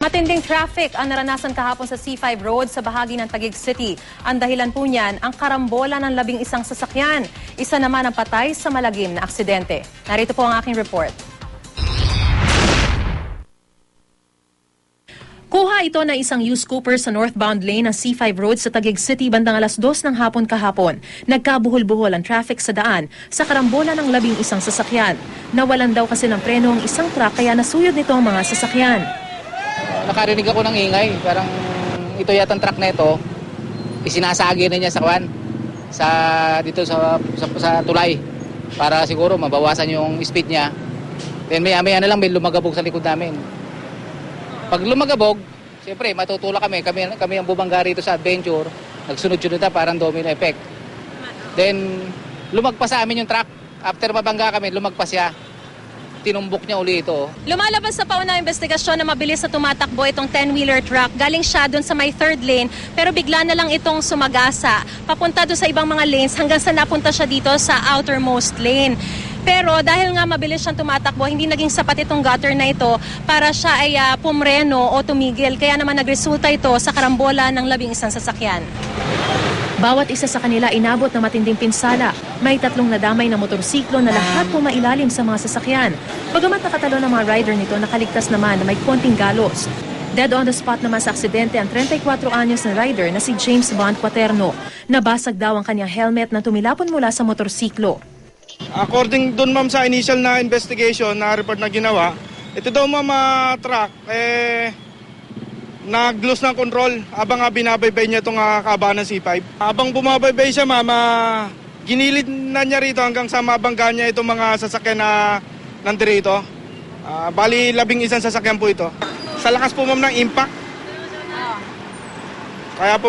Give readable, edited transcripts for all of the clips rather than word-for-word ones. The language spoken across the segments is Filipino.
Matinding traffic ang naranasan kahapon sa C5 Road sa bahagi ng Taguig City. Ang dahilan po niyan, ang karambola ng 11 sasakyan. Isa naman ang patay sa malagim na aksidente. Narito po ang aking report. Kuha ito na isang used scooper sa northbound lane ng C5 Road sa Taguig City bandang alas 2 ng hapon kahapon. Nagkabuhol-buhol ang traffic sa daan sa karambola ng 11 sasakyan. Nawalan daw kasi ng preno ang isang truck kaya nasuyod nito ang mga sasakyan. Nakarinig ako ng ingay, parang ito yata ang truck na ito, isinasagi na niya sa kwan, dito sa tulay, para siguro mabawasan yung speed niya. Then maya-maya na lang may lumagabog sa likod namin. Pag lumagabog, siyempre matutulak kami ang bumangga rito sa Adventure, nagsunod-sunod na parang domino effect. Then lumagpas sa amin yung truck, after mabangga kami, lumagpas siya. Tinumbok niya uli ito. Lumalabas sa paunang investigasyon na mabilis na tumatakbo itong 10-wheeler truck. Galing siya doon sa may third lane pero bigla na lang itong sumagasa. Papunta doon sa ibang mga lanes hanggang sa napunta siya dito sa outermost lane. Pero dahil nga mabilis siyang tumatakbo, hindi naging sapat itong gutter na ito para siya ay pumreno o tumigil. Kaya naman nagresulta ito sa karambola ng 11 sasakyan. Bawat isa sa kanila inabot na matinding pinsala. May 3 nadamay na motorsiklo na lahat pumailalim sa mga sasakyan. Bagamat nakatalo ng mga rider nito, nakaligtas naman na may konting galos. Dead on the spot naman sa aksidente ang 34 anyos na rider na si James Bond Quaterno. Nabasag daw ang kanyang helmet na tumilapon mula sa motorsiklo. According dun ma'am sa initial na investigation na report na ginawa, ito daw ma'am truck nag-lose ng control habang binabaybay niya itong kaabaan ng C5. Habang bumabaybay siya ma'am, ginilid na niya rito hanggang sa mabangga niya itong mga sasakyan na nandirito. Bali 11 sasakyan po ito. Sa lakas po ma'am ng impact. Kaya po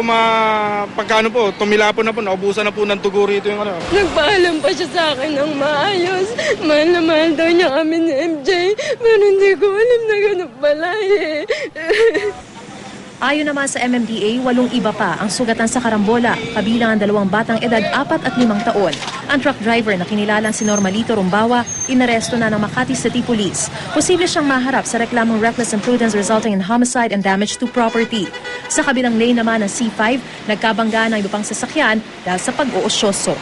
pagkano po, tumilapon na po, naubusan na po ng tugo rito yung ano. Nagpaalam pa siya sa akin ng maayos. Mahal na mahal daw niya kami ni MJ. Pero hindi ko alam na ganun pala eh. Ayon naman sa MMDA, 8 iba pa ang sugatan sa karambola, kabilang ang 2 batang edad 4 at 5 taon. Ang truck driver na kinilalang si Normalito Rumbawa, inaresto na ng Makati City Police. Posible siyang maharap sa reklamong reckless imprudence resulting in homicide and damage to property. Sa kabilang lane naman ng C5, nagkabangga ng iba pang sasakyan dahil sa pag-uosyoso.